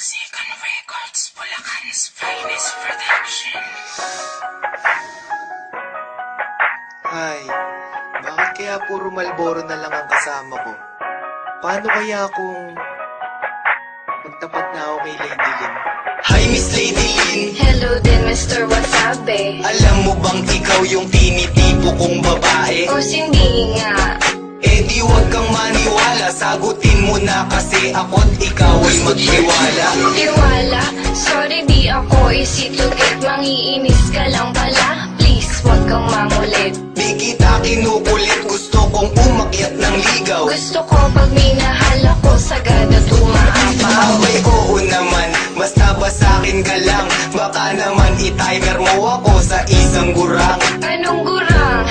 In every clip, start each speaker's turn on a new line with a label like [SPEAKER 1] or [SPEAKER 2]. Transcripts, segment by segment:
[SPEAKER 1] Second Records, Bulacan's finest production.
[SPEAKER 2] Ay, bakit kaya puro Marlboro na lang ang kasama ko? Paano kaya kung magtapat na ako kay Lady Lynn?
[SPEAKER 3] Hi Miss Lady Lynn,
[SPEAKER 4] Hello din Mr. Wasabi.
[SPEAKER 3] alam mo bang ikaw yung tinitipo kong babae?
[SPEAKER 4] O hindi nga.
[SPEAKER 3] Eh di wag kang maniwala, sagutin mo na kasi ako't ikaw ay magtiwala.
[SPEAKER 4] Tiwala, sorry di ako isitugit. Mangiinis ka lang pala, please wag kang mangulit.
[SPEAKER 3] Di kita kinukulit, gusto kong umakyat ng ligaw.
[SPEAKER 4] Gusto ko pag minahal ako, sagad at umaapaw.
[SPEAKER 3] Abay oo naman, basta ba sa'kin ka lang? Baka naman i-timer mo ako sa isang gurang.
[SPEAKER 4] Anong gurang?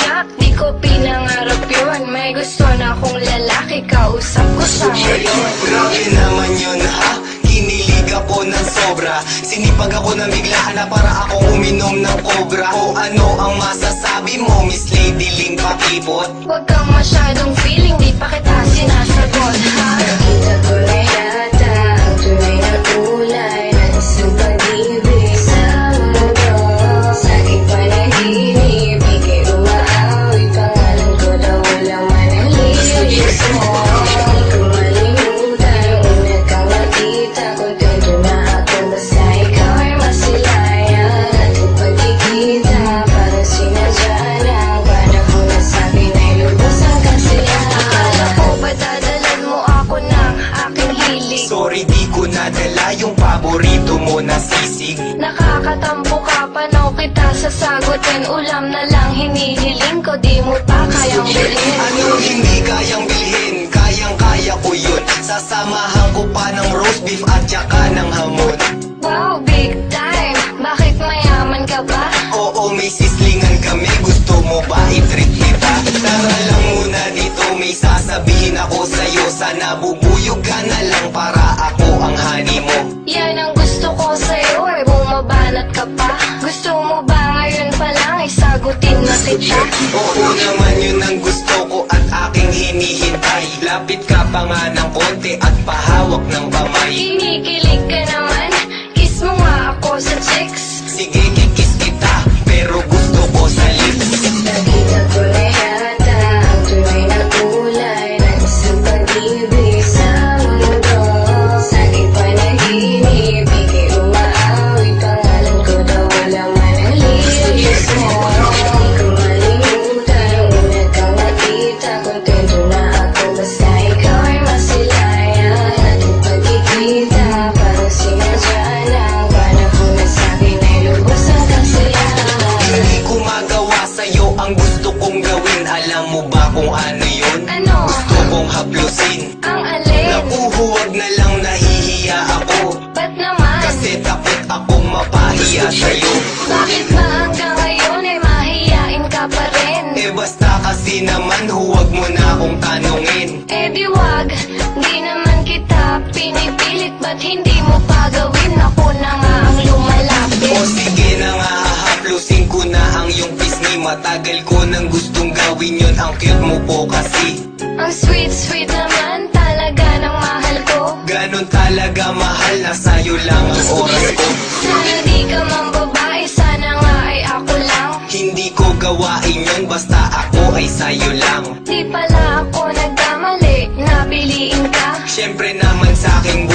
[SPEAKER 4] Yak, di ko pinangarap yun. May gusto na akong lalaki, kausap ko sa ngayon.
[SPEAKER 3] Grabe naman yun ha, kinilig ako ng sobra. Sinipag ako ng biglaan na para akong uminom ng cobra. O ano ang masasabi mo Miss Lady Lynn Pakipot?
[SPEAKER 4] Huwag kang masyadong feeling, di pa kita sinasagot, ha? Nakita ko na yata ang tunay na kulay ng isang pag-ibig sa mundo. Sa aking panaginip, ika'y umaawi, pangalan ko daw walang manahimik. Gusto mo, di ko malimutan, una kang makita, kontento na ako, basta ikaw ay masilayan. Ating pagkikita, parang sinadya lang, panahon na sa'kin ay lubos ang kasiyahan. Akala ko ba dadalan mo ako ng aking hilig?
[SPEAKER 3] Sorry di ko nadala yung paborito mo na sisig.
[SPEAKER 4] Nakakatampo ka, paano kita sasagutin? Ulam na lang hinihiling ko, di mo pa kayang bilhin.
[SPEAKER 3] Anong hindi kayang bilhin? Kayang-kaya ko yun. Sasamahan ko pa ng roast beef at saka ng hamon.
[SPEAKER 4] Wow, big time! Bakit mayaman ka ba?
[SPEAKER 3] Oo, may sislingan kami. Gusto mo ba i-treat kita? Tara lang muna dito, may sasabihin ako sa'yo. Sana bubuyog ka na lang para ako ang honey mo.
[SPEAKER 4] Yan ang gusto ko sa'yo, eh bumabanat ka pa. Gusto mo ba ngayon pa lang, isagutin na kita?
[SPEAKER 3] Oo naman yun ang gusto ko at aking hinihintay. Lapit ka pa nga ng konti at pahawak ng kamay.
[SPEAKER 4] Kinikilig ka naman, kiss mo nga ako sa chicks.
[SPEAKER 3] Sige, kikis kita, pero gusto ko sa lips.
[SPEAKER 4] Nakita ko na yata ang tunay na kulay ng isang pag-ibig sa mundo. Sa aking panaginip, ika'y umaawi, pangalan ko daw walang manahimik. Gusto mo, di ko malimutan, una kang makita, kontento na ako, basta ikaw ay masilayan. Ating pagkikita, parang sinadya lang, panahon na sa'kin ay lubos ang kasiyahan.
[SPEAKER 3] Hindi ko magawa sa'yo ang gusto kong gawin. Alam mo ba kung ano yun?
[SPEAKER 4] Ano?
[SPEAKER 3] Gusto kong haplusin.
[SPEAKER 4] Ang alin?
[SPEAKER 3] Naku, huwag na lang, nahihiya ako.
[SPEAKER 4] Ba't naman?
[SPEAKER 3] Kasi takot akong mapahiya sa'yo.
[SPEAKER 4] Bakit ba hanggang ngayon ay mahiyain ka pa rin?
[SPEAKER 3] Eh basta kasi naman, huwag mo na akong tanungin.
[SPEAKER 4] Eh di wag, di naman kita pinipilit. Ba't hindi mo pa gawin? Ako na nga ang lumalapit.
[SPEAKER 3] O sige na nga, hahaplusin ko na ang iyong pisngi. Matagal ko nang gustong gawin yun, ang cute mo po kasi.
[SPEAKER 4] Ang sweet naman talaga ng mahal ko.
[SPEAKER 3] Ganon talaga mahal, na sa'yo lang ang oras ko.
[SPEAKER 4] Sana di ka man babae, sana nga ay ako lang.
[SPEAKER 3] Hindi ko gawain yun, basta ako ay sa'yo lang.
[SPEAKER 4] Di pala ako nagkamali, napiliin ka.
[SPEAKER 3] Siyempre naman sa'king